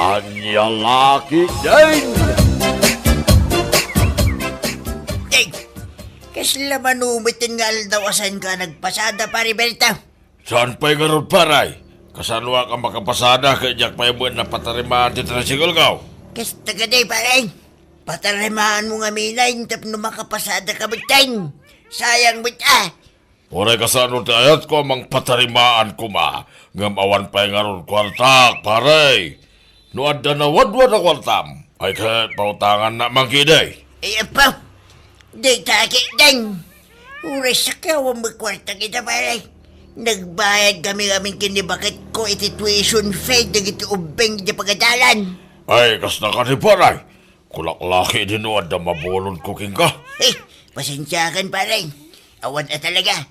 Anya laki din! Ay, kasla manumitin nga aldawasan ka nagpasada pare Berta. Saan pa'y garod paray? Kasanwa ka makapasada kay Jack pa'y buwan na patarimaan ti tricycle ka. Kas tagaday pare. Patarimaan mo nga minay, tapno makapasada ka biteng. Sayang bita. Oray kasano ti ayat ko mang patarimaan ko ma. Ngam awan pa'y garod kwartak paray. Nuad na wadwad na kwartam. Ay kahit pautangan na mangkiday. Ay apa, di takik deng. Uray sa kawa magkwarta kita pare. Nagbayad kami kinibakit ko iti tuition fee dagiti ubeng di pagadalan. Ay kas na ka ni paray. Kulaklaki dinuad na mabulod cooking ka. Eh, pasensyakan pare. Awan na talaga.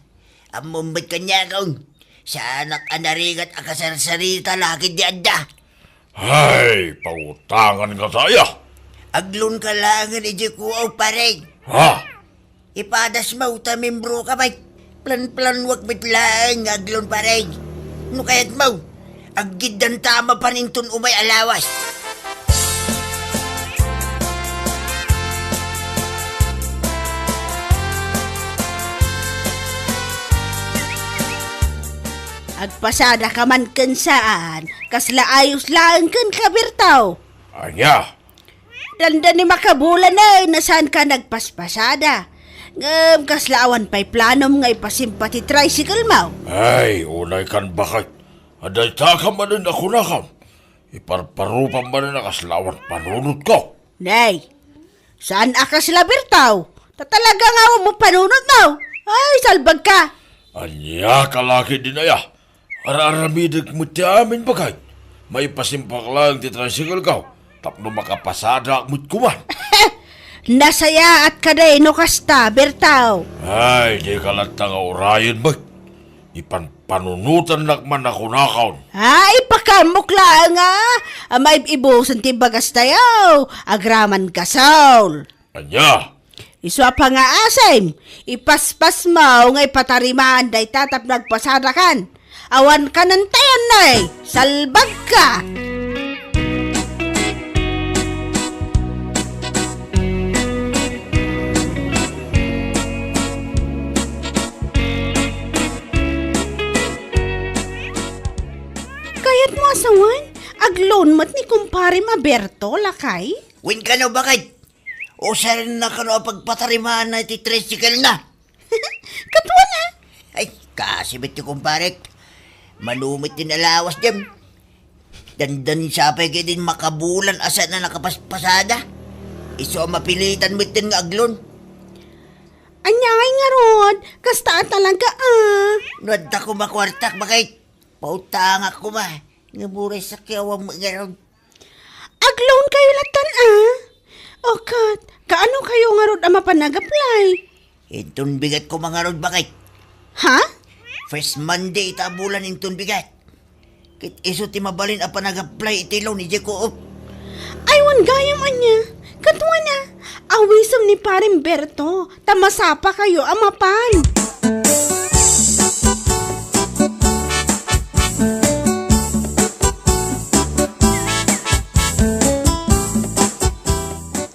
Amumbit ka niya akong. Sa anak anarigat akasarsarita laki di adda. Ay, pautangan ka saya. Aglon ka lang ni Jekuaw pare. Ha? Ipadas mo ta membro ka ba? Plan-plan wag bitlang aglon pare. No kayat mo. Agid dan tama pa nintun umay alawas. Agpasada ka man kan saan, kasla ayos lang kan kabirtaw. Anya? Danda ni makabulan na nasaan ka nagpaspasada. Ngam kaslaawan pa'y planom nga ipasimpati tricycle mo. Ay, unay kan bakit. Aday taka man din ako na kam. Iparparupan man din nakaslawan panunod ko. Nay, saan akas labirtaw? Tatalaga nga mo panunod mo. Ay, salbag ka. Anya kalaki din aya. Araramidag mo ti amin bagay. May pasimpak lang ti tricycle ka. Tapno makapasada mo't kuman. Nasaya at kaday no kasta, Bertaw. Ay, di ka lang nga urayan ba? Ipanpanunutan nakman ako nakaon. Ay, pakamukla nga. May ibusan ti bagas tayo. Agraman ka, Saul. Anya? Iswa pa nga asem. Ipaspas mo nga ipatarimaan day tatap nagpasadakan. Awan ka ng tayan na salbag ka. Kayat mo asawan? Aglon mat ni kumpare Maberto, lakay? Win ka no bakit? O saan na ka no pagpatarimaan na iti tricycle na? Katwa na. Ay, kasibit ti kumpare. Malumit din alawas dyan. Dandan sapay kayo din makabulan asa na nakapaspasada. Iso mapilitan mo din nga aglon. Anyay nga rod, kasta talaga Nuad ako makwartak bakit? Pautangak ko ba? Nga buray sa kiyawang mga rod. Agloan kayo latan O kat, kaano kayo nga rod ang mapanag-apply? Itong bigat ko mga rod bakit? Ha? First Monday itabulan intong bigat. Kit iso ti mabalin apa nag-apply itilaw ni Jeko. Aywan gayam anya. Katwa na, awisam ni Paring Berto. Tamasapa kayo amapan.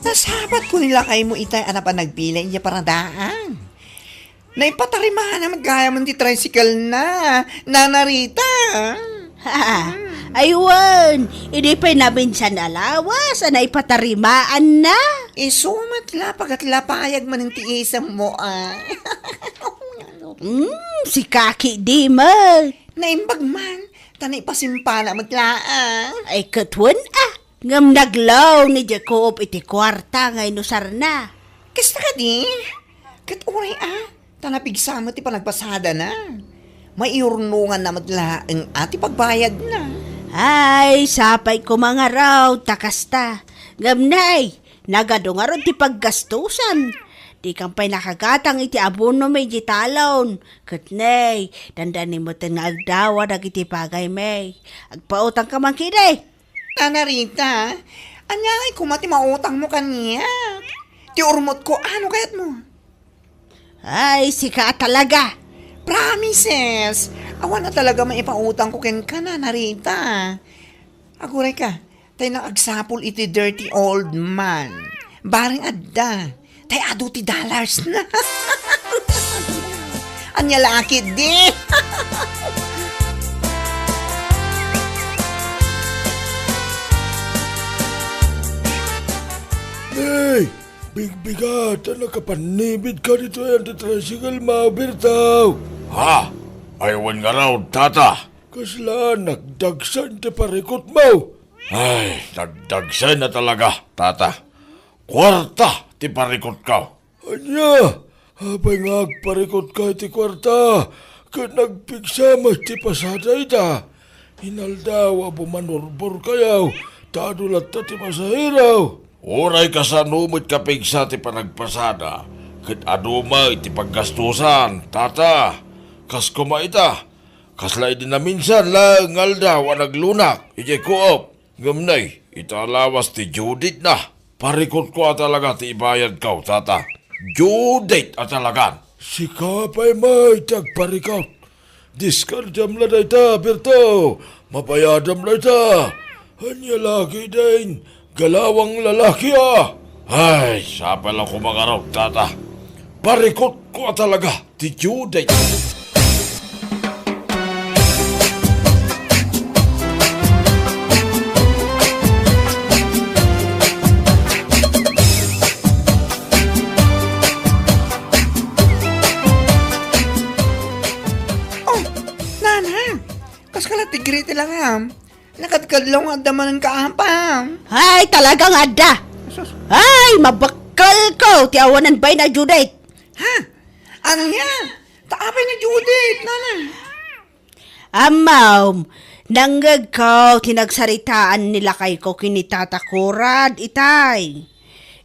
Nasabat ko nila kay mo itay ana pa nagpila iya paradaan. Naipatarimahan na magkaya man ti tricycle na. Nanarita. Ha, aywan, hindi pa nabinsan alawas, anay patarimaan na. Isumat lapagat lapayag man ang tiisam mo Si Kaki di man. Naimbag man, tanay pasimpala matlaan. Ay katwan ngam naglaw ni Jacob iti kwarta ngay nusar na. Kasta ka di? Kat uray tanapigsa mo ti panagpasada na. May iurnungan na matlaang ati pagbayad na. Ay, sapay ko mga raw, takasta. Gamnay, nagado nga ron ti paggastusan. Di kang pa'y nakagatang iti abono may jitalon. Katnay, dandani mo tinagdawa na iti pagay may. Agpautang ka man kinay. Nanarita, anyay kumati mautang mo kanya. Ti urmot ko, ano kayat mo? Ay, sika talaga. Promises! Awan na talaga maipautang ko ken ka na, Narita. Aguray ka, Tay nakagsapol iti dirty old man. Baring adda. Tay ado ti dollars na. Anya laki di. Hey, bigbigat, ano ka panibid ka dito yan, tricycle mabirtaw. Ha? Ayawan nga raw, tata. Kasla, nagdagsan ti parikot mo. Ay, nagdagsan na talaga, tata. Kwarta ti parikot ka. Anya, habay nga agparikot ka ti kwarta, ka nagpigsamas ti pasada ita. Hinaldaw, bumanorbor kayaw, tadulat ta ti masahiraw. Oray ka sa numit kapig sa ti panagpasada, kat aduma iti paggastusan, tata. Kas kumaita, kaslay din na minsan lang aldaw ang naglunak, iti koop. Gamnay, italawas ti Judith na. Parikot ko talaga ti ibayad ka, tata. Judith at talagan. Si kapay may tagparikot. Diskardam na day ta, Berto. Mapayadam na ta. Hanya laki din. Galawang lalaki ah. Ay, sapa lang ko mga raw, tata. Parikot ko talaga ti Judith. Tigriti lang ham. Nakadkadlaw nga daman ng kaampam. Ay, talagang adda. Ay, mabakal ko. Tiawanan ba'y na Judith? Ha? Ano yan? Taapay na Judith, nana. Amaw, nanggag ko, tinagsaritaan nila kay ko kinitatakurad, itay.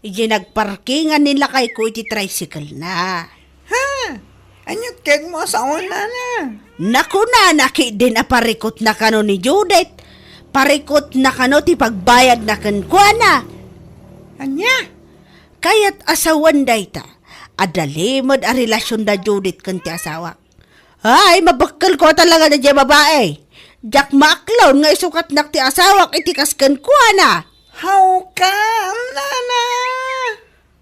Iji nagparkingan nila kay ko iti tricycle na. Ha? Anyot keg mo sa nana. Naku na, naki din a parikot na kano ni Judith. Parikot na kano ti pagbayad na kankwana. Anya? Kaya't asawan day ta. Adalimod a relasyon da Judith kan ti asawa. Ay, mabakal ko talaga na di babae. Jack maklon nga isukat nak ti asawa itikas kankwana. How come, nana?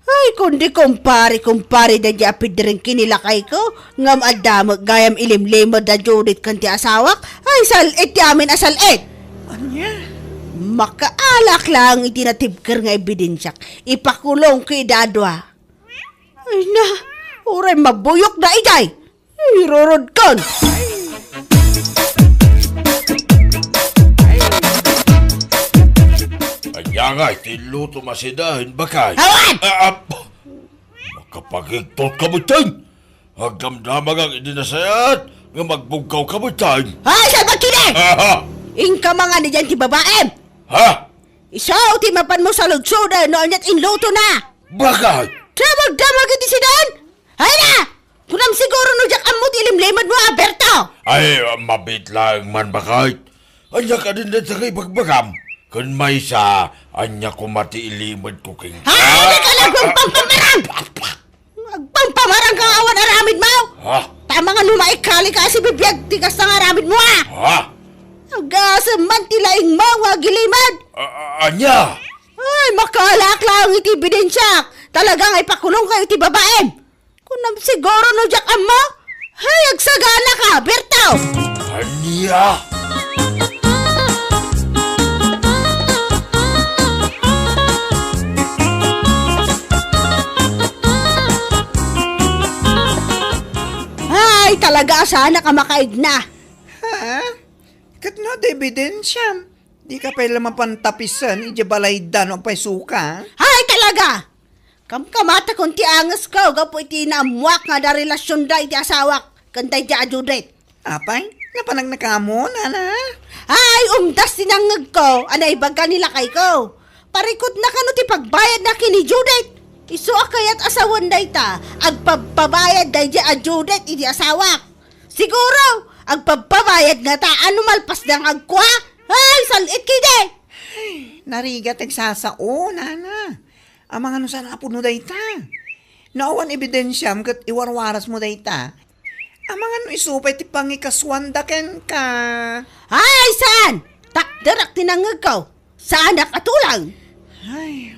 Ay, kundi kumpari da di apid rin kinilakay ko. Ngam adamag gayam ilimlimod da Judith kan ti asawak. Ay, salit ti amin asalit. Anya? Makaalak lang itinatibker nga ebidensyak. Ipakulong kay dadwa. Ay na, uray mabuyok na ijay. Irorod kon. Anya nga, tiluto masidahin bakay. Awan! Makapagigtot ka mo tayo. Hagdamdamag ang idinasayat nga magbungkaw ka mo tayo. Ay, salbat kini! Ha? Ingka mga ni dyan ti babaem. Ha? Isaw ti mapan mo sa lugsoda noon at inluto na. Bakay? Damag iti sidan. Ay na! Kunam siguro no jak amot ilimlimod mo, Alberto. Ay, mabit lang man bakay. Anya ka din sa kay bagbagam. Kun may sa, anya ko mati ilimod ko king. Ay, ka nagpampamarang! Agpampamarang kang awan aramid mo. Ha? Tama nga numaikali ka si bibiyag tigas ng aramid mo, ah. Ha? Agasaman tilaing mo, gilimad. Anya? Ay, makalak lang iti ebidensyak. Talagang ay pakulong kayo iti babaem. Kunam siguro no jak mo. Ay, agsagana ka, Berto. Anya? Ay, talaga sana ka makaig na. Ha? Kat no, ebidensya. Di ka pala mapantapisan, ije balaydan o pa'y suka. Ay, talaga. Kamkamata kung ti angas ko, gapo iti naamuak nga da relasyon da iti asawak. Kantay ti Judith. Apay, napanag na ka mo, nana. Ay, umdas tinangag ko, anay baga nila kay ko. Parikot na kano ti pagbayad na kini Judith. Isu akayat asawan day ta, agpapabayad day di a Judith iti asawak. Siguro, agpapabayad nga ta, ano malpas ng agkwa? Ay, salit kide. Narigat nagsasao, nana. Ang mga no sana apo no dayta. Naawan ebidensyam kat iwarwaras mo dayta. Ang mga no isupay ti pangikaswanda ken ka. Ay, san? Takdarak tinangag ko. Sa anak atulang. Ay,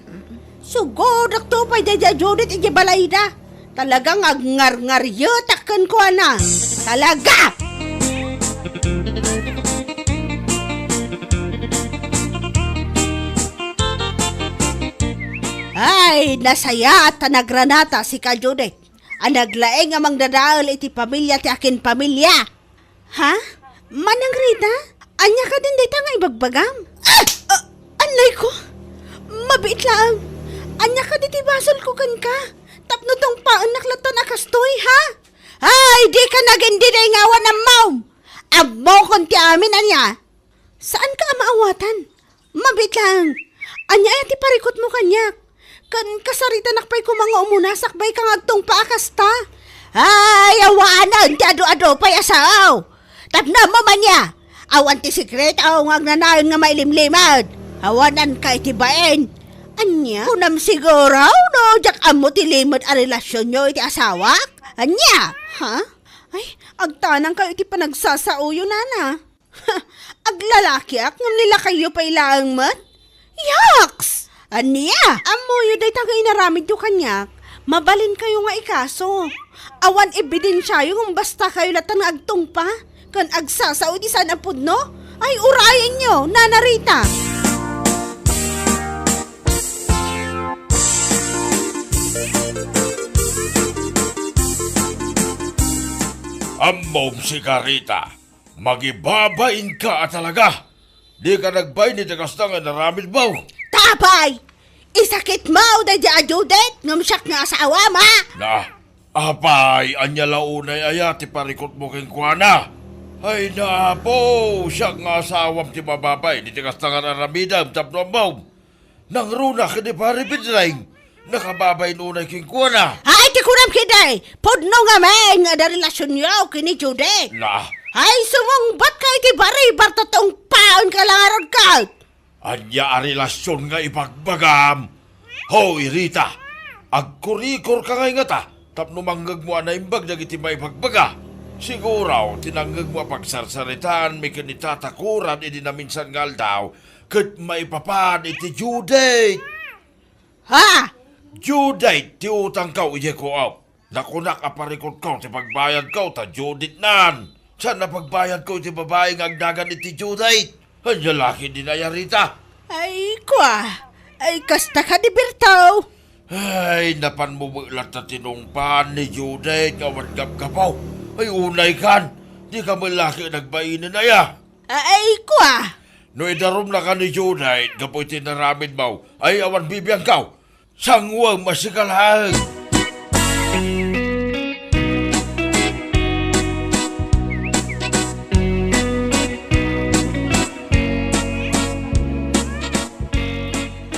Sugod ako pa dya Judith iti balay na. Talagang agngar-ngaryatakan ko na. Talaga! Ay, nasaya at nagranata si ka Judith. Ang naglaeng amang dadaal iti pamilya ti akin pamilya. Ha? Manang Rita? Anya ka din dita nga ibagbagam? Anay ko? Mabit lang. Anya ka diti basol ko kan ka. Tapno tong paan naklatan na kastoy, ha? Ay, di ka nagindi na ingawan ng maum. Abo kon ti amin, anya. Saan ka maawatan? Mabit lang. Anya ay ti parikot mo kanyak. Kan kasarita nakpay ko mga umunasak bay kang agtong paakas ta. Ay, awanan ti ado-ado pay asaw. Tapna mo man niya. Awan ti sikret aw nga nanayon nga mailimlimad. Awanan ka iti baen. Anya? Kunam siguro, no? Jak amo ti limad a relasyon nyo iti asawak? Anya? Ha? Ay, agtanang kayo iti panagsasauyo, nana. Aglalaki ak, ngam nila kayo pa ilaang mat? Yaks! Anya? Amo yun day taga inaramid yung kanyak. Mabalin kayo nga ikaso. Awan ebidensya yung basta kayo latan nga agtong pa. Kan agsasao di sana pudno? Ay, urayan nyo, Nana Rita. Amom si Karita. Magibabain ka talaga. Di ka nagbay ni Tagastang nga naramid mo. Tapay! Isakit mo da dya Judith ngam siyak nga asawa ma! Na, apay, anya launay ayati parikot mo keng kuana. Ay na po, siya nga asawam ti mababay, di Tagastang nga naramidam, tapno mo. Nang runa ka di paripidring, nakababay nunay keng kuana. Ay, ti kunam kiday! Podno nga men nga da relasyon niyo kini Judith! Na, Ay, sumungbat ka iti bari bartotong paon ka lang arod ka! anya a relasyon nga ipagbagam. Hoy, Rita, agkurikor ka ngay nga ta, tapno manggag mo anaimbag dagiti may pagbaga. Siguraw, tinanggag mo pagsarsaritan, may kanitatakuran, idi na minsan ngal daw, kat maipapan iti Judith. Ha? Judith, ti utang kau ije ko aw. Nakunak aparikot kau ti pagbayad kau ta Judith nan. Saan na pagbayad ko ti babae nga agdagan iti Judith? Anya laki din ay Rita. Ay, kwa! Ay, kasta ka di Bertaw! Ay, napanmumulat na tinungpan ni Judith nga wadgap-gapaw. Ay, unay kan. Di ka malaki nagbainin na ya. Ay, kwa! No idarom na ka ni Judith, gapoy tinaramid mo, ay awan bibiyang kaw. Sangwang masikalahan.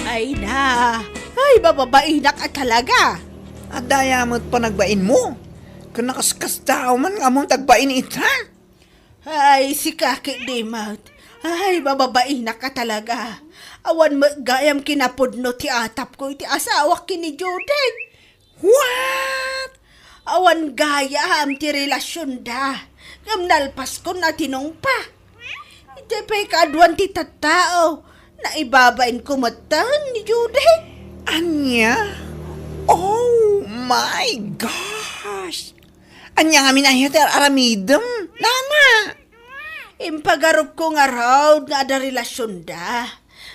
Ay na! Ay, bababainak ka talaga! at dayamot pa nagbain mo. Kung nakaskas daw man nga mong tagbain ita. Ay, si Kaki Dimot. Ay, bababainak ka talaga. Awan magayam kinapudno ti atap ko iti asawa kini Judith. What? Awan gayam ti relasyon da. Nalpas ko na tinong pa. Iti pa'y kaadwan ti tattao na ibabain ko matahan ni Judith. Anya? Oh my gosh! Anya nga minahiyatar aramidem, Nana! Impagarup ko nga raw nga ada relasyon da.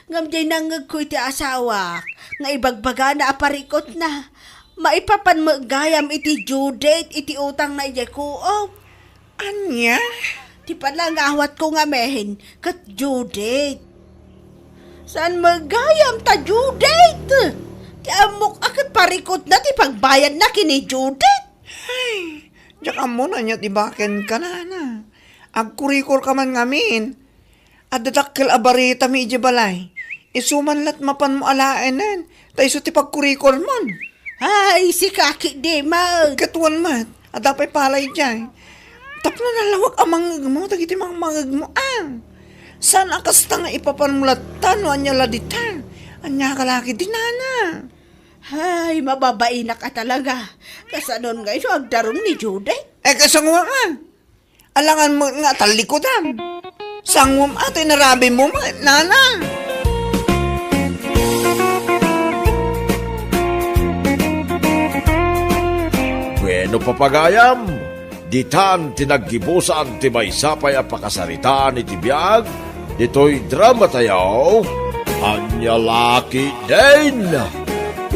Ngam jay nangag ko iti asawa nga ibagbaga na aparikot na. Maipapan magayam iti Judith iti utang na ijay ko. Oh, Anya? ti panangawat ko nga mehen kat Judith. Saan magayam ta Judith? Ti amok akit parikot na ti pagbayad na kini Judith. Ay, tsaka mo na niya tibaken ka, Nana. Agkurikor ka man ngamin. At dadakkel abarita mi ije balay. Isumanlat mapan mo alaanan. Tayo so ti pagkurikor mon. Ay, si Kaki Dimot. Katuan mat. At dapay palay dyan. Tapno na lawak ang mangag mo. Tagiti mga mangag mo ang. Saan akasta nga ipapanmulatan o anya laditan. Anya kalaki din, Nana. Ay, mababain na ka talaga. Kasanon nga ito agdaron ni Judith. Kasangwa ka. Alangan mo nga talikodan. Sangwam ate narabi mo, Nana. no papagayam, ditan tinaggibusan ti may sapay a pakasaritaan iti biyag, dito'y drama tayo, Anya Laki din!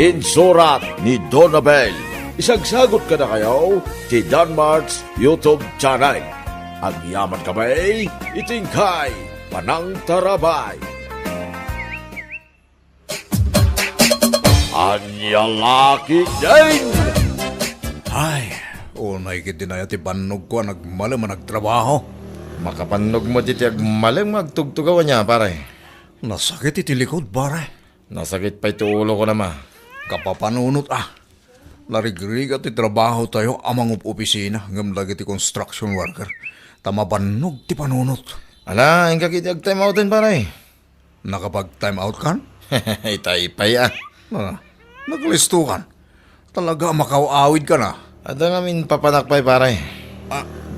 Insurat ni Donabel. Isagsagot ka na kayo ti Danmarks YouTube channel. Ang yaman kamay, itingkay, panang tarabay. Anya Laki din! Ay, unay kiti na ti panog ko nagmalam nagtrabaho. Makapanog mo diti agmalang magtugtugawan niya, pare. Nasakit iti likod, pare. Nasakit pa iti ulo ko naman. Kapapanunot Larigrig at ti trabaho tayo amang opisina ngam lagi ti construction worker. Tamabanog ti panunot. Ala, ang kakiti ag-time outin, pare. Nakapag-time out kan? Itay-pay Naglisto kan. Talaga makaawid ka na. Ada ngamin papanakpay, pare.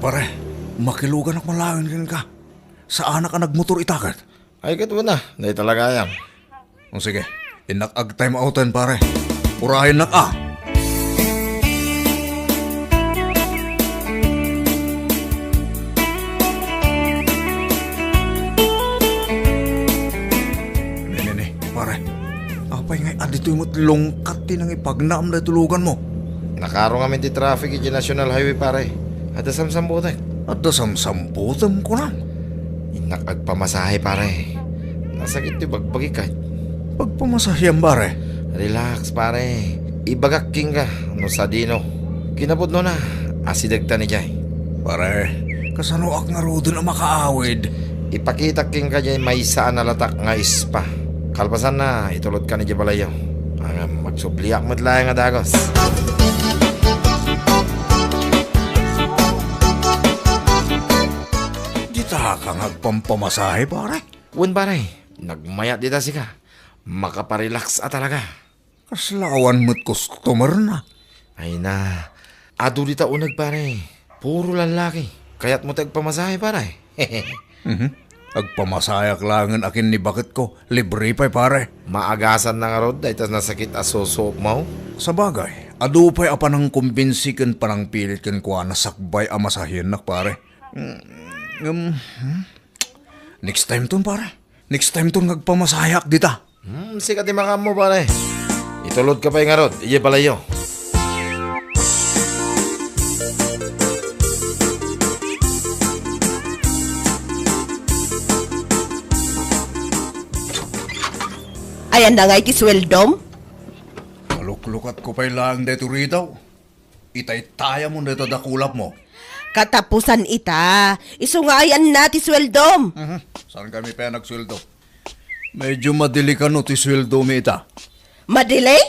Pare, makilugan ak malawin ka. Saan ka nagmotor itakat? Ay, katuwa na. Dahil talaga yan. O sige, inak ag-time outin, pare. Urahin nak Nene, pare. Apay ngay adito yung longkat din ang ipagnaam na tulugan mo. Nakaro ngamin di traffic iti National Highway, pare. Ada samsambutan. At dasamsamputam ko na. Inak agpamasahe, pare. Nasakit ti bagbagi ka. Pagpamasahyang, pare. Relax, pare. Ibagakking ka. No sa dino. Kinapod no na. Asidagta ni Jay. Pare, kasano ak nga rodo na makaawid. Ipakita king ka dyan may saan na latak nga ispa. Kalpasan na, itulod ka ni Jabalayo. Ang magsubliak mo't lang nga dagos. Dita kang agpampamasahe, pare. Wen pare, nagmayat dita si ka. Makaparelax talaga. Kaslawan mo't customer na. Ay na, ado dita unag pare. Puro lalaki. Kaya't mo tagpamasahe pare. Agpamasayak langan akin ni bakit ko. Libre pa'y pare. Maagasan na nga rod, dahil tas nasakit asusop mo. Sa bagay, adu pa'y apa nang kumbinsikan pa nang pilit kan kuha na sakbay amasahin nak pare. Next time ton pare. Next time ton agpamasayak dita. Sikat di makam mo pare. Itulod ka pa yung nga rod, iya palayo. Ayan na nga iti sweldom. Maluklukat ko pa'y lang dito rito. Itay taya mo dito dakulap mo. Katapusan ita. Iso nga ayan na ti sweldom. Saan kami pa nagsweldo? Medyo madili ka no ti sweldo mi ita. Madili?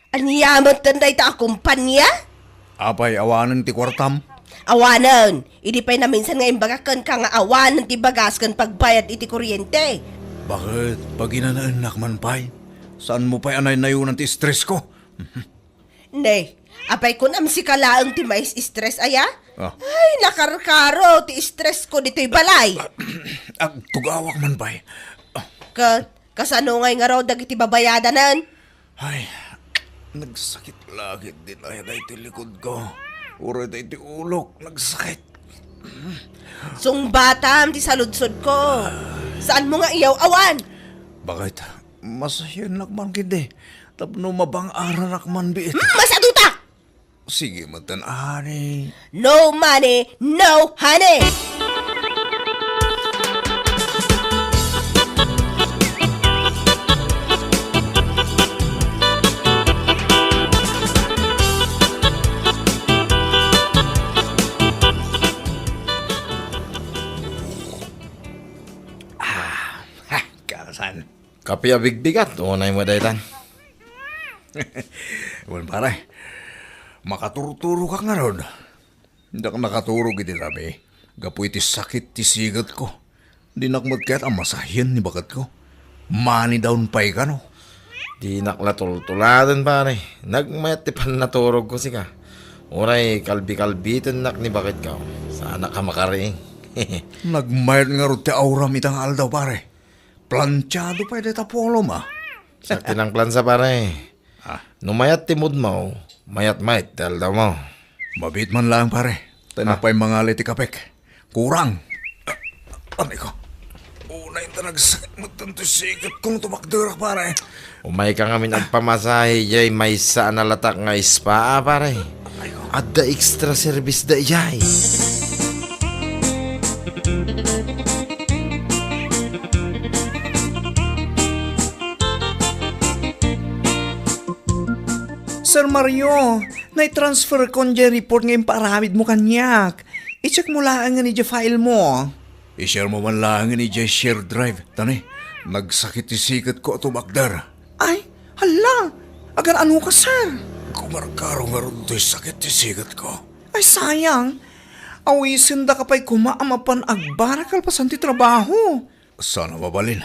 Anyaman tanday ta kumpanya? Apay awanan ti kwartam. Awanan. Idi pa'y na minsan nga imbagakan ka nga awanan ti bagas kan pagbayad iti kuryente. Bakit? Pag inanaanak man pa'y? Saan mo pa'y anay nayunan ti stress ko? Ne, apay kun am si kalaang ti mais stress aya? Ah. Ay, nakarkaro ti stress ko dito'y balay. Tugawak man pa'y. Kasano ngay nga raw dagiti babayadanan? Ay, nagsakit lagi din ay ti likod ko. Uro ti ulok, nagsakit. Sungbatam ti saludsod ko. Saan mo nga iyaw awan? Bakit? Masahin lakman kindi. Tapno mabang ararak man biit. Masadutak! Sige, matan ani. No money, no honey! Kasan? Kapi abigbigat, unay mo daytan. Well, pare, makaturo-turo ka nga ron. Hindi ka nakaturo iti sabi. Gapu iti sakit ti sigat ko. Di nakmat kaya't ang masahin ni bakat ko. Money down pa'y ka no. Di naklatultuladan pare. Nagmayat ti pan naturog ko si ka. Unay kalbi-kalbitan nak ni bakit ka. Sana ka makariing. Nagmayat nga ron ti auram itang aldaw pare. Planchado pa'y deta polo ma. Sakti ng plansa pare. Numayat ti mood mo, mayat-mayat dahil daw mo. Mabit man lang pare. Tanapay mga liti kapek. Kurang. Anay ko. Una yung nagsakit mo tanto sikat kong tumakdura pare. Umay ka kami nagpamasahe jay may sa nalatak nga spa pare. At the extra service da jay. Sir Mario, na-transfer ko niya report ngayon paramid mo kanyak. I-check mo lang nga ni file mo. I-share mo man lang ni Jay share drive. Tani, nagsakit sikat ko tumakdar. Ay, hala. Agar ano ka, sir? Kumarkaro nga ron to'y sakit sikat ko. Ay, sayang. Awisin da ka pa'y kumaamapan agbarakal pa santi trabaho. Sana mabalin.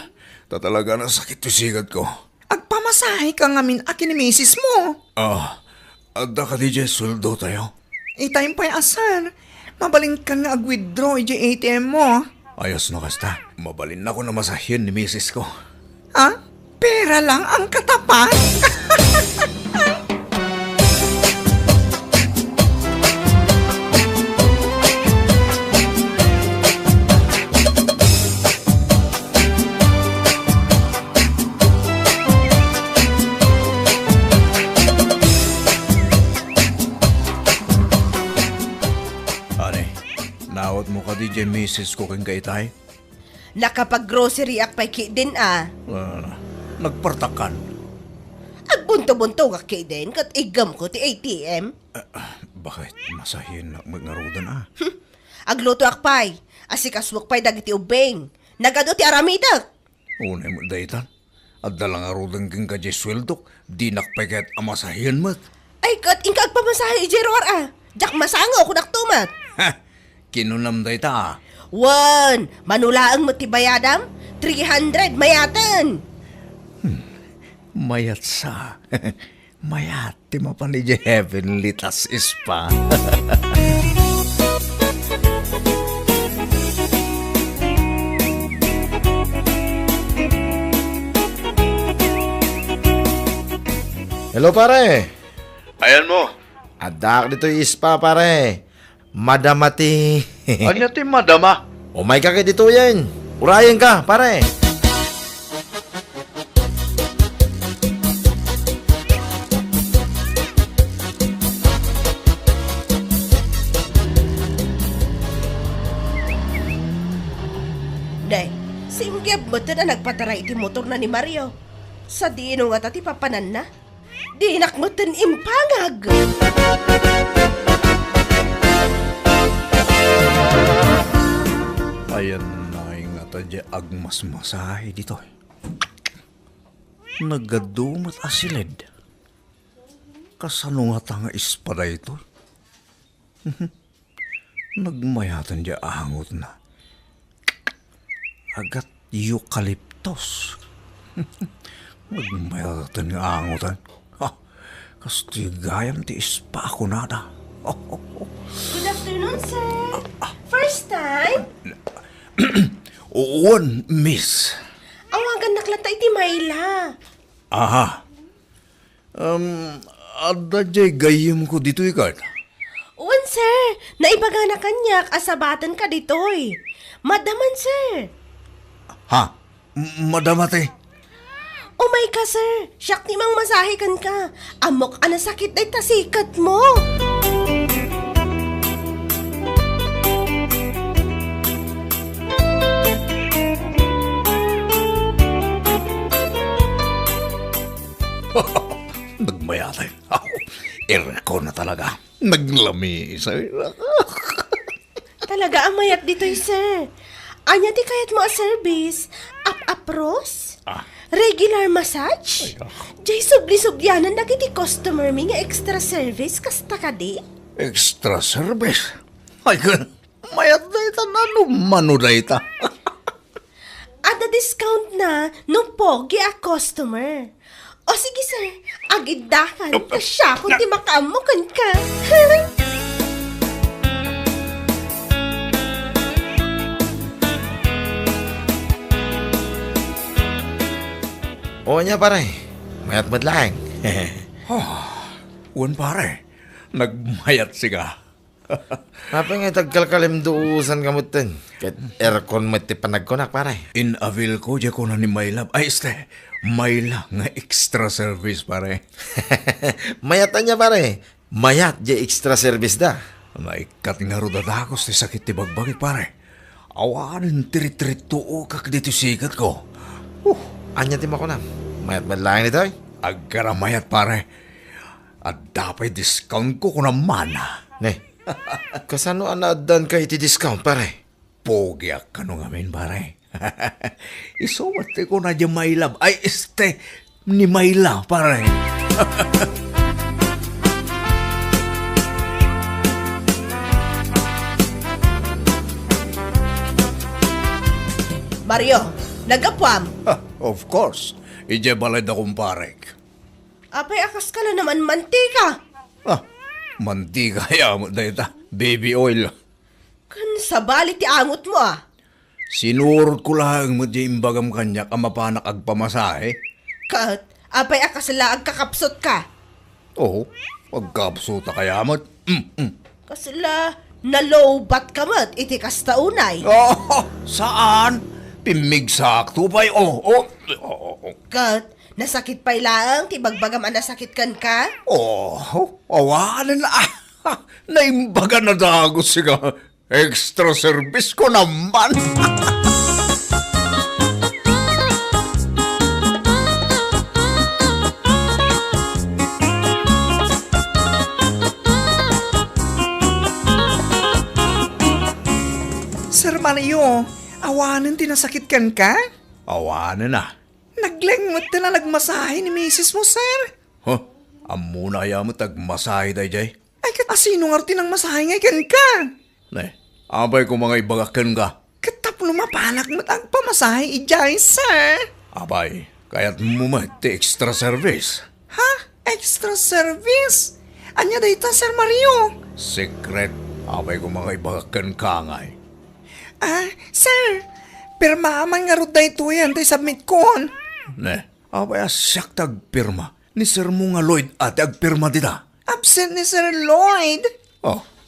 Tatalaga na sakit sikat ko. Agpamasahe ka ngamin akin ni misis mo. Adda ka di Jay suldo tayo. Itime pa'y asar. Mabalin ka nga ag-withdraw iji ATM mo. Ayos na kasta. Mabalin na ko na masahin ni misis ko. Ha? Pera lang ang katapat? Nawat mo ka di Jay misis ko kang kaitay? Nakapag-grocery ak pa'y kidin Nagpartakan. Agbunto-bunto ka kidin kat igam ko ti ATM. Bakit masahin na magngarudan Agluto ak pa'y, asikaswak pa'y dagiti ubeng. Nagado ti aramidak. Unay mo daytan. At dalang arudan kang ka Jay sweldo. Di nakpagat amasahin mat. Ay kat ingka agpamasahe ijeror Jak masangaw ko naktumat. Kinunam dayta Wan, manulaang mo ti bayadam? 300 mayatan. Mayat sa. Mayat ti mapan ni Jay heavenly tas ispa. Hello pare. Ayan mo. Adak dito yung spa pare. Madamati. Anya ti madama? Umay ka kay dito yan. Urayan ka pare. Day, singgib mo na nagpataray ti motor na ni Mario. Sa dino nga tati papanan na. Dinak mo impangag. Ayan na nga tadya agmasmasahe dito. Nagadumat asilid. Kasano nga tanga ispada ito? Nagmayatan dya angot na. Agat eucalyptus. Nagmayatan nga angotan. Kastigayam ti ispa ako nada. Good afternoon, sir. First time? One, miss. Awagan naklata iti Mayla. Aha. Ada jay gayem ko dito ikat. Uwan, sir. Naibaga na kanyak, asabatan ka ditoy. Madaman, sir. Ha? Madamate. Umay ka, sir. Siyak ni mang masahikan ka. Amok ana sakit ay tasikat mo. Nagmayatay. Erko na talaga. Naglami. Talaga ang mayat ditoy, sir. Anya ti kayat mo a service? Up-apros? Regular massage? Jay subli-subyanan na kiti customer mi nga extra service kasta ka di? Extra service? Ay, mayat na ita na lumano na ita. Ada discount na no pogi a customer. O sige, sir. Agidakan ka siya kung di makamukan ka. O niya pare. Mayat madlang. Uwan pare, nagmayat siga. Apa nga tagkalkalim duusan kamutin? Kahit aircon mo ti panagkunak, pare. Inavil ko, di ko na ni Mayla. Ay, Mayla nga extra service, pare. Mayatan niya, pare. Mayat, di extra service da. Naikat nga rudadakos ti sakit ti bagbagik, pare. Awanin tiri-tiri-tuo kak dito sikat ko. Anya ti makunam. Mayat ba lang nito, eh? Agkaramayat, pare. At dapat discount ko naman. Ne, kasano anaadan ka iti discount, pare? Pogyak ka nung amin, pare. Isumate ko na di Mayla. Ay, ni Mayla, pare. Mario, nagapwam. Of course. Ije balay da kumparek. Apay akas ka na naman mantika. Mantika ya mo da ita. Baby oil. Kan sa bali ti angot mo Sinurot ko lang mo di imbagam kanya kamapanak agpamasahe. Kat, apay akas laag kakapsot ka. Oo, pagkapsuta kaya mo. Kasla, nalobat ka mat, iti kastaunay. Saan? Pimig sakto pa'y. Kat, nasakit pa'y lang, ti bagbagam nasakit kan ka? Awanan na. Naimbaga na dagos siya. Extra service ko naman. Sir Mario, awanan tinasakit kan ka? Awanan na. Naglengot na nagmasahe ni misis mo, sir. Amuna ya mo tagmasahe day jay. Ay, kat asino nga rin ang masahe ngay kan ka? Ne, abay ko mga ibagakan ka. Katap lumapanak mo ang pamasahe ijay, sir. Abay, kaya't mo ti extra service. Ha? Extra service? Anya dito, Sir Mario? Secret, abay ko mga ibagakan ka ngay. Sir, pirmaman nga rin dito yan, tayo submit kon. Ne, abay asyak tagpirma. Ni Sir mo nga Lloyd at agpirma dita. Absent ni Sir Lloyd.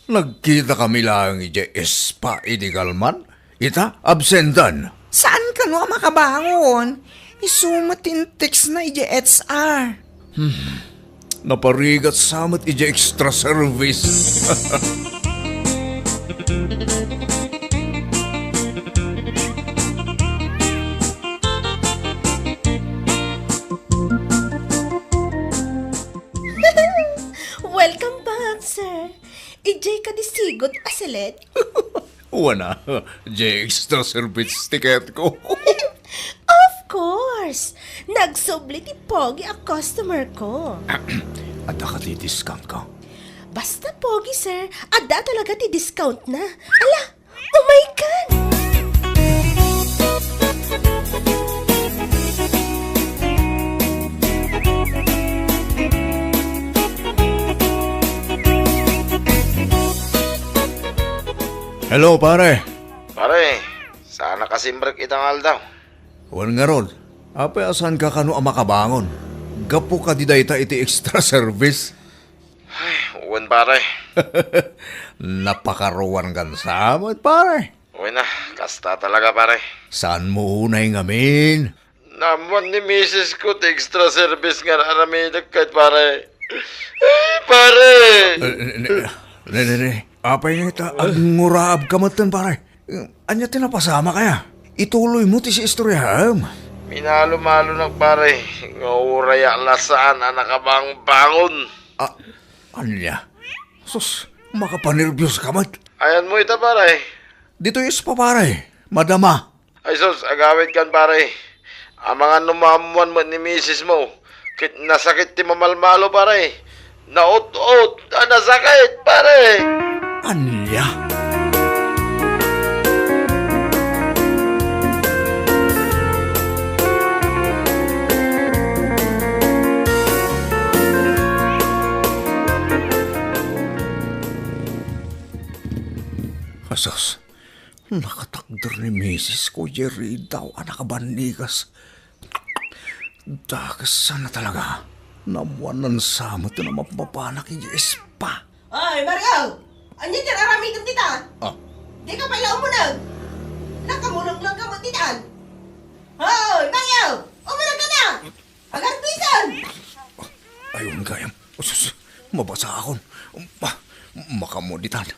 Nagkita kami lang ije espa idigalman. Ita, absentan. Saan ka no makabangon? Isumatin text na ije HR. Naparigat samat ije extra service. Welcome back, sir. Ijay ka disigot asilet. Wana, ije extra service ticket ko. Of course. Nagsubli ti Pogi a customer ko. At nakati-discount ka. Basta Pogi, sir. Ada talaga ti discount na. Ala, oh my God! Hello, pare. Pare, sana kasimbrek itang aldaw. Wan nga ron. Apay asan ka kano ang makabangon? Gapo ka di dayta iti extra service. Uwan, pare. Napakaruan kan samot, pare. Uwan na, kasta talaga, pare. Saan mo unay ngamin? Naman ni misis ko, extra service nga aramidag kahit, pare. Ay, pare! Apay nga ita, agnguraab ka matan, pare. Anya tinapasama kaya? Ituloy mo ti si istoryaham. Minalo-malo ng pare. Ngauraya lasaan anak abang bangon. Anya? Sus, makapanervyos ka mat. Ayan mo ita, pare. Dito is pa, pare. Madama. Ay sus, agawid kan, pare. Ang mga numamuan mo ni misis mo. Kit nasakit ti mamalmalo, pare. Naut-ut, nasakit, pare. Anya? Asas, nakatakder ni misis ko, Jerry daw, anak kabanigas. Dakas sana talaga. Namuanan sa mo ito na mapapanak yung espa. Ay, Mario! Anya dyan arami kang titan? Ah, Di ka pala umunag. Nakamunag lang ka mo titan. Hoy, Mayo! Umunag ka na! Agarpisan! ayun kayam. Usus, mabasa akon. Makamuditan.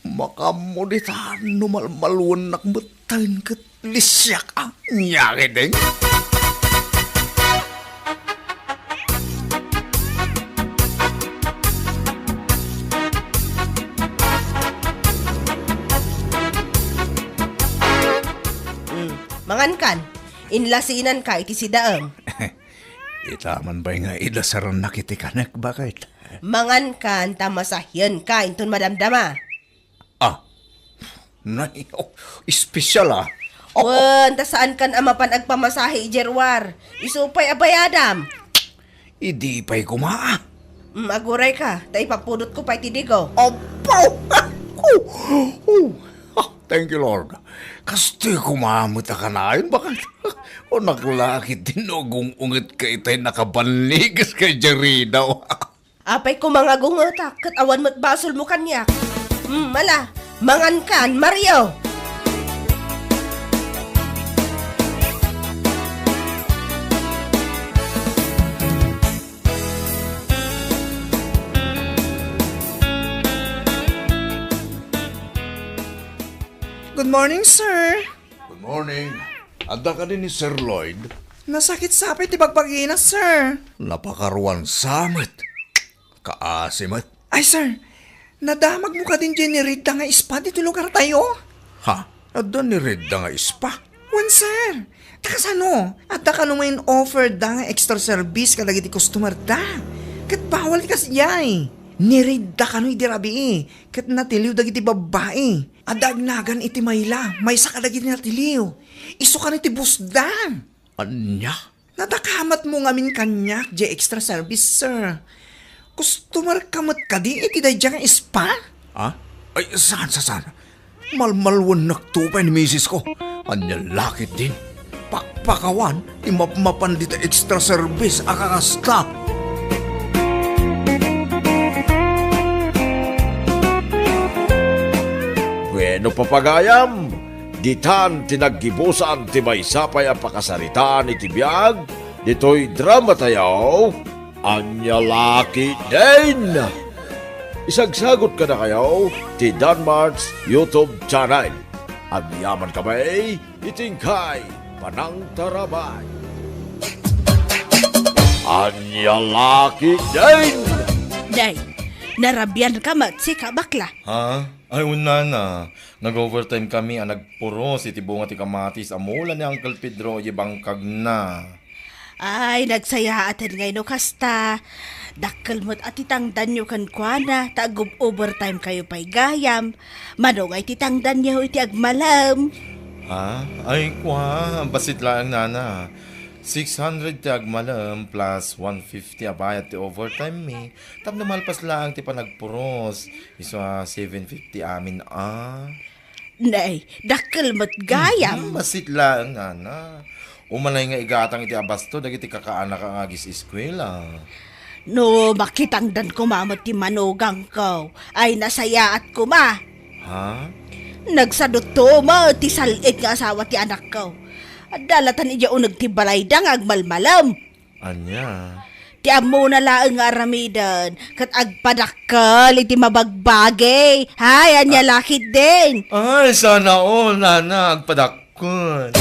Makamuditan. Numalmaluan nakmutain kat lisyak. Nyaki ding. Mangan kan, inlasinan ka iti si Daeng. Itaman ba nga idasaran nakitikanak bakit? Mangan kan, tamasahyan ka, intun madamdama. Ah, nay, espesyal ah. Wan, ta saan kan amapan agpamasahe ijerwar. Isupay abayadam. Idi pa'y kumaa. Aguray ka, ta ipapudot ko pa iti digo. Opo! Thank you, Lord. Kasto'y kumamot ka na yun. Bakit? O naglakit dinugong ungit ka itay nakabanligas kay Jeridaw. Apay ko mga gungotak, kat awan mo't basol mo kanyak. Mala, mangan kan, Mario. Good morning, sir. Good morning. Anda ka din ni Sir Lloyd. Nasakit sa apay ti bagpagina, sir. Napakaruan samit. Kaasimat. Ay, sir. Nadamag mo ka din dyan ni Rita nga ispa dito lugar tayo. Ha? Ada ni Reda nga ispa. Wan, sir. Takas ano? At da ka naman offer da nga extra service ka lagi ti customer da. Kat bawal ti kasiyay. Nirida ka no idirabi kat natiliw dagi ti babae. Adagnagan iti mayla. May sakalagi ti natiliw. Iso ka ni ti busdan. Anya? Natakamat mo ngamin kanyak di extra service, sir. Customer kamot ka di iti day nga ispa? Ha? Ay, saan? Malmalwan nagtupay ni misis ko. Anya lakit din. Pakpakawan, imapaman dita extra service akakasta. Bueno papagayam, ditan tinaggibusan ti may sapay ang pakasaritaan iti biyag, dito'y drama tayo, anya laki din. Isagsagot ka na kayo, ti Danmarks YouTube channel. Ang yaman kamay, itingkay, panang tarabay. Anya laki din. Day, narabyan ka matsi ka bakla. Ha? Ay, una na. Nag-overtime kami, nagpuros, iti bunga ti kamatis, amula ni Uncle Pedro, ibangkag na. Ay, nagsaya atin ngay no kasta. Dakkel mo't at itangdan nyo kan kuana, tagub overtime kayo pa'y gayam. Manong ay titangdan nyo iti agmalam. Ha? Ay, kwa, basit lang nana. 600 ti agmalam plus 150 abayat ti overtime mi. Tap na malpas lang ti panagpuros. Iso 750 amin Nay, dakkel mo't gayam. Basit lang nana. Umanay nga igatang iti abasto, dagiti kakaanak ang agis eskwela. No, makitangdan ko mamot ti manugang ko. Ay nasaya at kuma. Ha? Nagsadot to mo, ti salit nga asawa ti anak ko. At dalatan iya unag ti balay dang agmalmalam. Anya? Ti amo na laang nga aramidan, kat agpadakkel iti mabagbagay. Hay, anya lakit din. Ay, sana all, nana, agpadakon.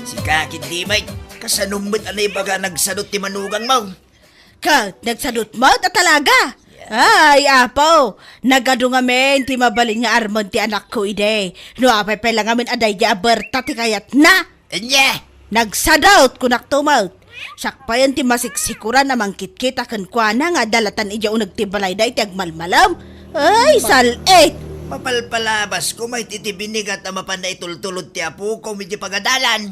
Si kakit di may, kasanumot anay baga nagsadot ti manugang mo. Kat, nagsadot mo ta talaga. Ay, apo, nagado ngamin ti mabalin nga armon ti anak ko ide. No, apay pala ngamin aday di aberta ti kayat na. Anya? Nagsadot kunak tumot. Sakpayan ti masiksikuran na mangkit-kita kan kwa na nga dalatan iya unag ti balay da iti agmalmalam. Ay, salit. Mapalpalabas ko may titibinigat na mapanday tultulod ti apo ko medyo pagadalan.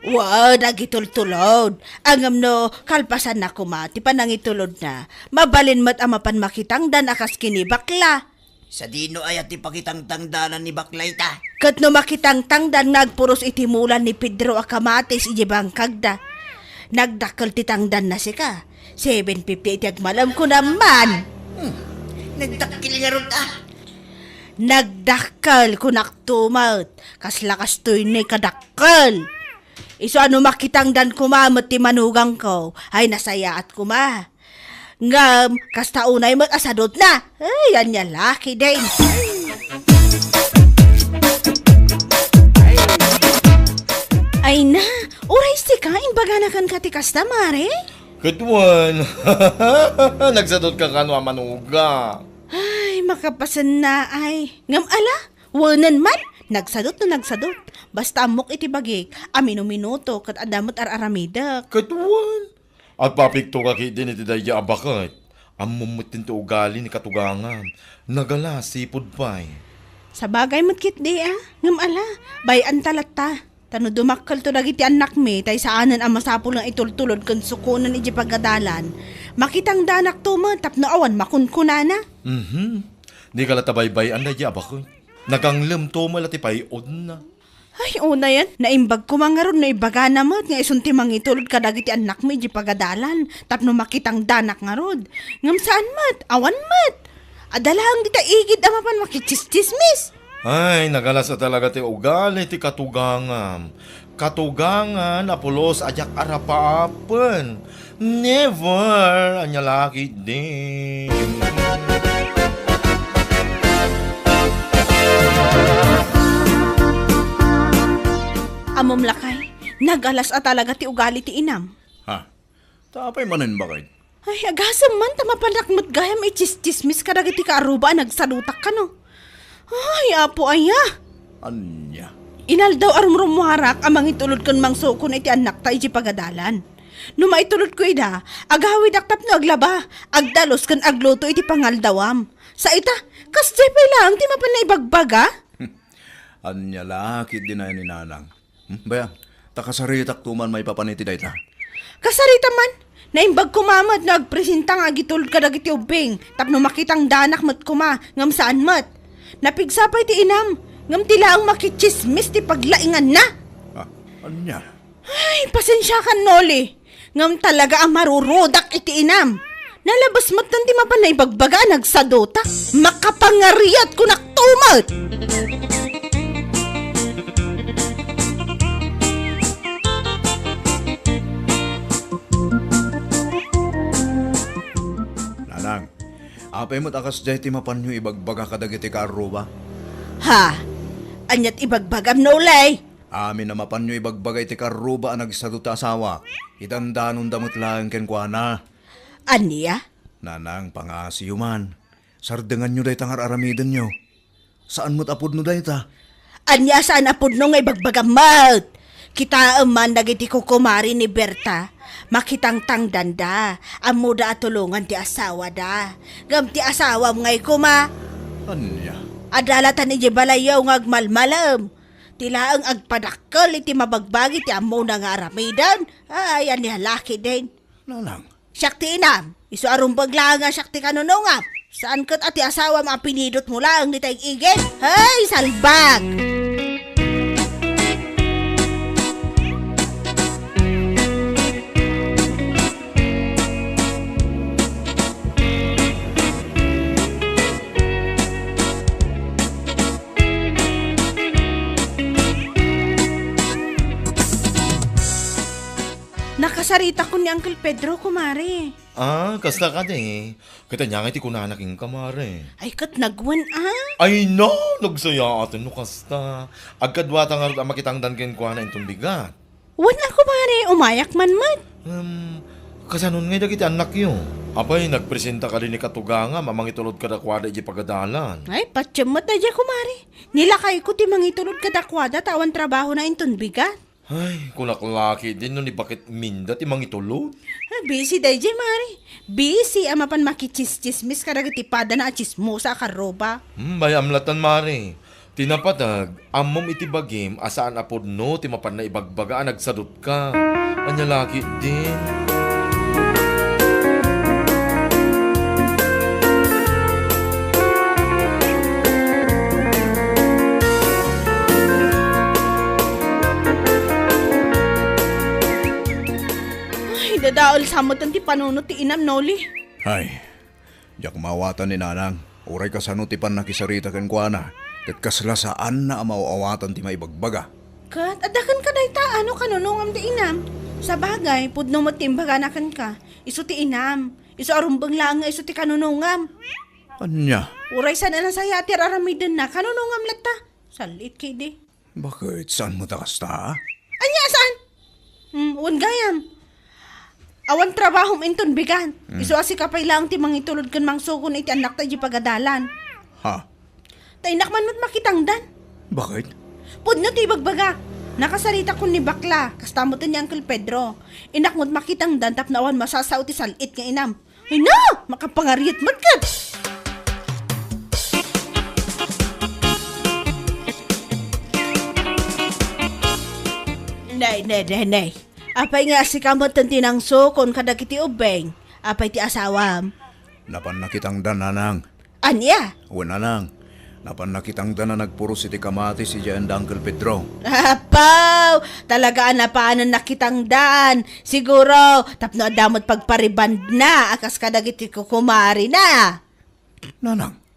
Wow, nagitultulod. Angam no, kalpasan na kuma, ti panangitulod na. Mabalin mo't amapan makitang dan akas kini bakla. Sa dino ay at ipakitang tangdanan ni Baklayta. Kat no makitang tangdan nagpuros itimulan ni Pedro Akamates ijibang kagda. Nagdakkel ti tangdan na sika. 750 iti agmalam ko naman. Nagdakil nga ron ta. Nagdakkel ko naktumat. Kaslakas to'y ni kadakkel. Iso ano makitang dan kumamot ti manugang ko. Ay nasaya at kuma. Ngam, kasta unay mo't asadot na. Ay, yan niya laki din. Ay na, uray si ka, imbaga na kan kati kasta, mare? Katwan. Nagsadot ka kanwa manuga. Ay, makapasan na ay. Ngam ala, wanan man. Nagsadot na nagsadot. Basta amok iti bagik, amino-minuto kat adamot ar-aramidak. Katwan. At papikto ka kit din iti daya abakat. Ang mumutin ti ugali ni katugangan. Nagala, sipod pa'y. Sa bagay matkit di ngam ala, bayan talata. Tano dumakkal to dagiti anak mi, tay saanan ang masapul ng itultulod kan sukunan iti pagkadalan. Makitang danak tuman, tapno awan makunkunana. Di ka latabaybay ang daya abakat. Naganglem to malati pa'y na. Ay, una yan. Naimbag ko mga ron na ibaga namat nga isunti mangitulod kadagiti anak mi di pagadalan. Tapno makitang danak nga rod. Ngam saan mat? Awan mat. Adalahang di ta igid amapan makichistismis. Ay, nagalasa talaga ti ugali ti katugangan. Katugangan, apulos, ajak arapaapen. Never, anya laki din. Amom lakay, nagalas at talaga ti ugali ti inam. Ha? Tapay manin bakit? Ay, agasam man, tamapanakmat gayam ichistismis kadagiti kaaruba nagsalutak ka no. Ay, apo aya. Anya? Inal daw arumrumuharak amang itulod kon mangso iti anak ta iti pagadalan. No maitulod ko ida, agawid aktap no aglaba, agdalos kan agluto iti pangaldawam. Sa ita, kas jepay lang, ti mapan na ibagbaga? Anya laki din na ni nanang. Baya, takasaritak tuman may papaniti dayta. Kasarita man, naimbag kumamat nagpresintang agitulod ka dagiti ubing, tapno makitang danak mat kuma, ngam saan mat. Napigsapay ti inam, ngam tila ang makichismis ti paglaingan na. Ha? Anya? Ay, pasensya ka, Noli. Ngam talaga ang marurudak iti inam. Nalabas mat nanti mapan na ibagbaga nagsadota. Makapangariat ko naktumat. Nanang, apay mo't akas jay ti mapanyo ibagbaga kadagiti karuba. Ha? Anyat ibagbagam, Nolay. Amin na mapanyo ibagbaga iti karuba ang nagsaduta asawa. Idandanon damot lang kenkwana. Aniya? Nanang, pangasiyo man. Sardengan nyo day tangar aramiden nyo. Saan mo't apod no day ta? Anya saan apod no nga ibagbagam mat? Kita man dagiti ko kumari ni Berta. Makitang tangdanda. Amo da atulungan ti asawa da. Gam ti asawa ngay kuma. Anya? Adalatan iti balayaw nga agmalmalam. Tila ang agpadakkel iti mabagbagi ti amo na nga aramidan. Ay, aniya laki din. Nanang? Syakti inam, iso arumbag lang nga syakti kanunungap. Saan kat ati asawa mapinidot mo lang ni tayong igit? Hay, salbag! Nakasarita ko ni Uncle Pedro, kumare. Ah, kasta ka de. Kita niya nga iti kunanaking kamare. Ay, kat nagwan Ay no, nagsaya atin no kasta. Agkadwata nga rin ang makitang danken kwa na itong bigat. Wan ako, kumare, umayak man mat. Kasanon nga dagiti anak yun. Apay, nagpresenta ka rin ni Katuga nga, mamang itulod ka dakwada iti pagadalan. Ay, patsyamot na dyan, kumare. Nilakay ko ti mangitulod kadakwada tawan trabaho na itong bigat. Ay, kunaklaki din no ni bakit minda ti mangitulod. Busy day dyan, mare. Busy ama pan makichismismis karagatipada na chismosa karoba. Bayamlatan mare. Tinapatag, amom iti bagim, asaan apod no, ti mapan na ibagbaga, nagsadot ka. Anya laki din. Ay, dadaol samot ang ti panunot ti inam, Noli. Ay, jak mawatan ni nanang. Uray ka sa nutipan nakisarita kan kuana. Kat kasla saan na mauawatan ti maibagbaga. Kat, adakan ka day ta, ano kanunungam ti inam. Sa bagay, pudno mo timbaganakan ka. Isu ti inam. Isu arumbang lang nga isu ti kanunungam. Anya? Uray sana na saya ti aramidan na kanunungam lata. Salit kay di. Bakit? Saan mo takas ta? Anya, saan? Wan gayam. Awan trabaho inton bigan. Isu asi kapay lang ti mangitulod kan mangsukon iti anak ta di pagadalan. Ha? Tainak man mo't makitangdan. Bakit? Pudno ti bagbaga. Nakasarita ko ni bakla. Kastamutan ni Uncle Pedro. Inak mo't makitangdan tap na awan masasaw ti salit nga inam. Ay na! Makapangariat magkat! Nay. Apay nga si kamot ang tinangso kon kadagiti ubeng. Apay ti asawam. Napan nakitang dan nanang. Anya? Wala nang. Napan nakitang dan na nagpuros iti kamati si Jan Uncle Pedro. Apaw! Talaga na paanan nakitang daan. Siguro, tapno adamot pagpariband na. Akas kadagiti kukumari na. Nanang?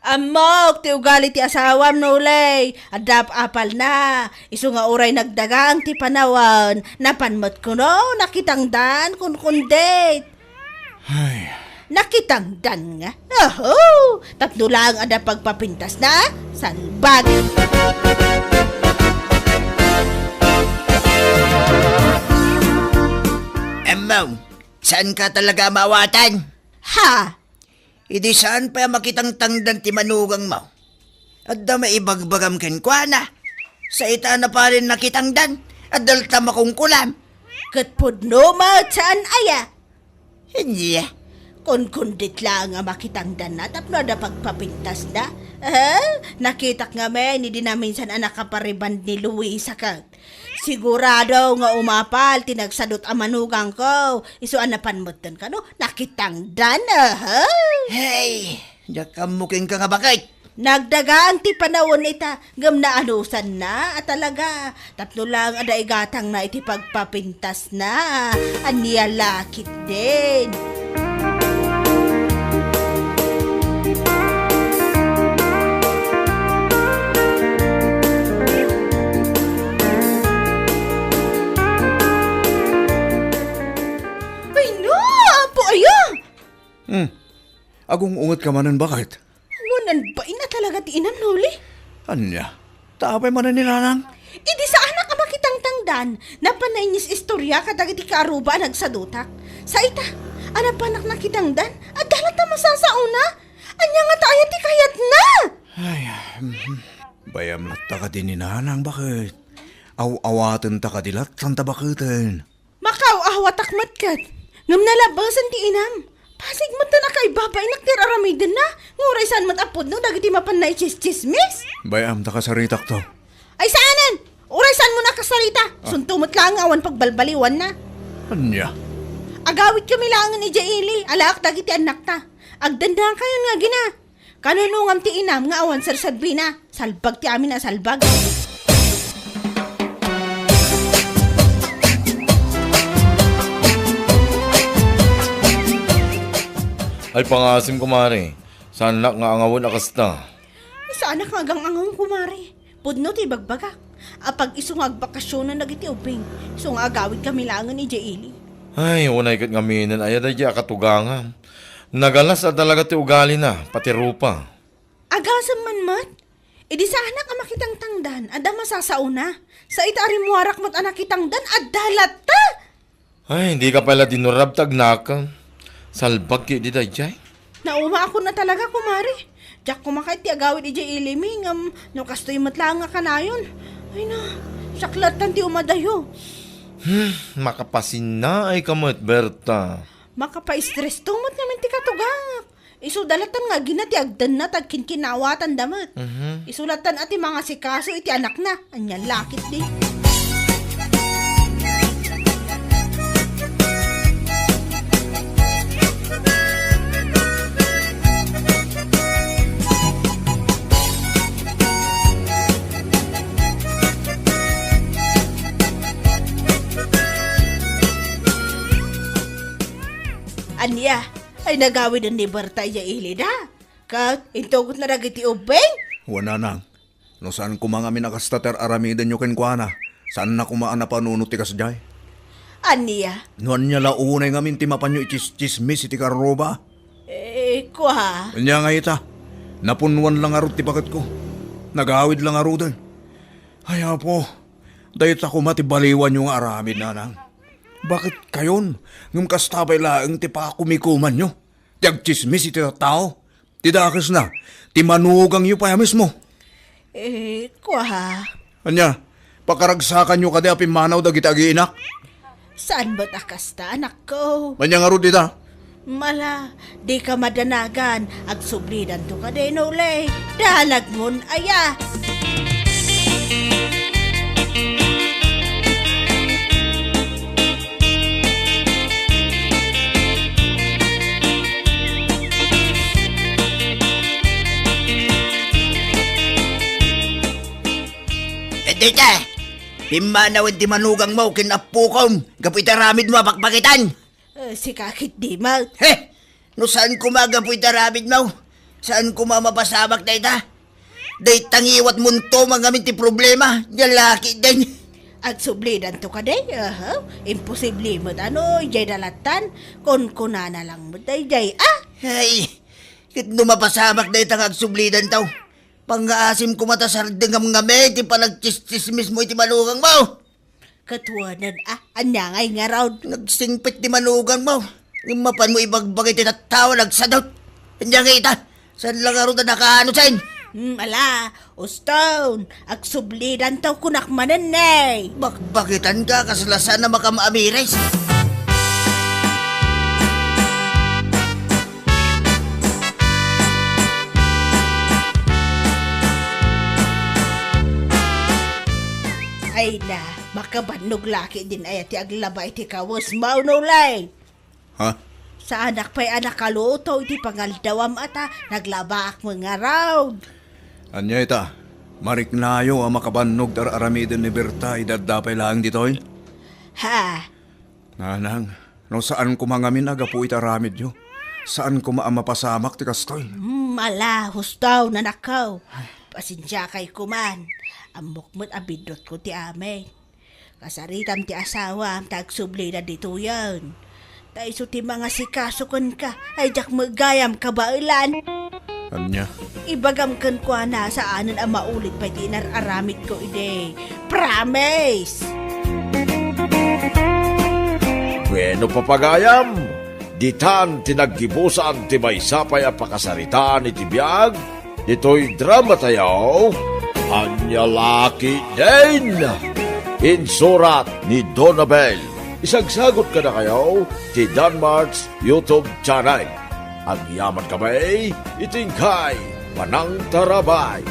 Amok, ti ugali ti asawam nulay. Adap apal na. Isu nga uray nagdagang ti panawan. Napanmot ko no, nakitang dan kun date. Ay, Nakitang dan nga. Oho! Tapno lang ada pagpapintas na. Salbag! Amaw, saan ka talaga mawatan? Ha! Idi saan pa makitang tangdan ti manugang mo? At da maibagbagam ken kwa na. Sa ita na pa rin nakitangdan. At dalta makungkulam. Katpudno ma saan aya? Hindi. Kundit lang nga makitangdan na tapno da pagpapintas na. Nakitak nga men, hindi na minsan anak kapariband ni Luisa ka. Sigurado nga umapal, tinagsadot ang manugang ko. Isuan na panmutan ka no, nakitangdan Hey, jakamuking ka nga bakit? Nagdagang ti panawon ita, gam na anusan na, at talaga, tapno lang ada igatang na iti pagpapintas na, aniya lakit din. Ay no, apo ayang! agong ungot ka manan bakit? Wanan ba ina talaga ti inam nuli? Anya? Tapay man na ni nanang? Idi sa anak ang makitang tangdan, napanainis istorya kadag iti kaaruba nagsadutak. Sa ita, anak panak nakitangdan, at dalat na masasauna. Anya nga tayo ti kayat na! Ay, bayam latta ka din ni nanang bakit? Aw-awatan ta ka dilat, santa bakitin? Makaw ahawatak matkat, ngam nalabasan ti inam. Pasig mo ta na kay babay naktiraramidan na. Nguray saan mat apod no, dagiti mapan na chismis. Bayam ta ka saritak to. Ay saanan? Uray saan mo nakasarita? Suntumot lang awan pagbalbaliwan na. Anya? Agawit kami langan ni Jaili, alaak dagiti anak ta. Agdandang kayo nga gina. Kanunungam ti inam nga awan sarsadbi na. Salbag ti amin na salbag. Ay pangasim kumare. Saan nga angawon akasta? Saan ka agang angong kumari? Pudno ti bagbagak. Apag isungag bakasyon na nagiti ubing. Isung agawit kami langan ni Jaili. Ay, unay kat ngaminan ay aday akatugangan. Nagalas at talaga ti ugali na, pati rupa. Agasam man mat? Idi sa anak ang makitang tangdan, ada masasauna. Sa itari muwarak mat anak kitangdan, adalat ta! Ay, hindi ka pala dinurab tagnaka. Salbag ki di dayjay. Nauma ako na talaga, kumari. Diyak kumakay ti agawid ija iliming, no kastoy matlang nga kanayon. Ay na, saklatan ti umadayo. Makapasin na ay kamot, Berta. Makapa-stress tumot naman ti katugak. Isudalatan nga gina ti agdan na tagkinkinawatan damat. Isulatan ati mga sikaso iti anak na. Anyan lakit di. Anya, ay nagawin ng liberta iya ili na. Kat, intugot na nagiti ubeng. Wala nang. No saan ko mga minakastater aramidan nyo kenkwana? Saan na kumaan na panunot ti kasjay? Anya, Nuan niya launay ngamin ti mapanyo itis-chismis iti karoba. kwa. Kanya nga ita, napunwan lang arot ti bakat ko. Nagawid lang arudan. Ay po, dahit ako matibaliwan yung aramid nanang. Bakit kayon? Ngum kastabay laang ti pakumikuman nyo. Ti agchismis iti tao. Ti dakas na, ti manugang yu pa mismo. Kwa. Kanya, pakaragsakan nyo kadi apimanaw dagiti agiinak. Saan ba't akasta, anak ko? Kanya nga rin ita. Mala, di ka madanagan. Ag sublidan to ka din ulay. Dalag mon, aya. Dita, pimanawan ti manugang mo kinapukom, kapita ramid mo bakbakitan. Si kakit di ma. He, no saan kumagapoy ta ramid mo? Saan kumamapasamak na ita? Day tangiwat munto mangamin ti problema, lalaki din. Ag sublidan to ka day. Imposible mo ano, jay dalatan. Kon kunana lang mo day, jay. Ay, kit numapasamak na itang agsublidan tao. Pangaasim ko matasar dengam ngame, ti panagchismis mo iti manugang mo. Katuwanan, anya ngay nga raw. Nagsingpit ti manugang mo. Mapan mo ibagbagay ti tattawa, nagsadot. Kanya nga ita, saan lang aro na nakaano sayin? Ala, Uston, ag sublidan taw kunak mananay. Bakbakitan ka, kasalasan na makamaamires. Ay na, makabanog laki din ay ti aglabay ti kawas maunulay. Ha? Sa anak pa'y anak kaluto, iti pangaldawam ata, naglabak mo nga raw. Anya ita, mariknayo ang makabanog dar aramidin ni Berta idadapay lang ditoy. Ha? Nanang, no saan ko mangamin agapu itaramid yo? Saan ko maamapasamak ti kastoy? Mala, hustaw na nakaw. Pasensya kay kuman. Amok mo't abidot ko ti ame. Kasaritam ti asawa, tagsubli na dito yan. Taiso ti mga sikasukon ka, ay jak magayam ka ba ilan? Anya? Ibagam kan ko na saanan ang maulit pa ti inararamid ko ide. Promise! Bueno papagayam, ditan tinaggibusan ti maysapay a pakasaritaan iti biyag, dito'y drama tayo, Anya Laki din! Insurat ni Donabel. Isagsagot ka na kayo ti Danmarks YouTube channel. Ang yaman kamay, itingkay, Manang Tarabay.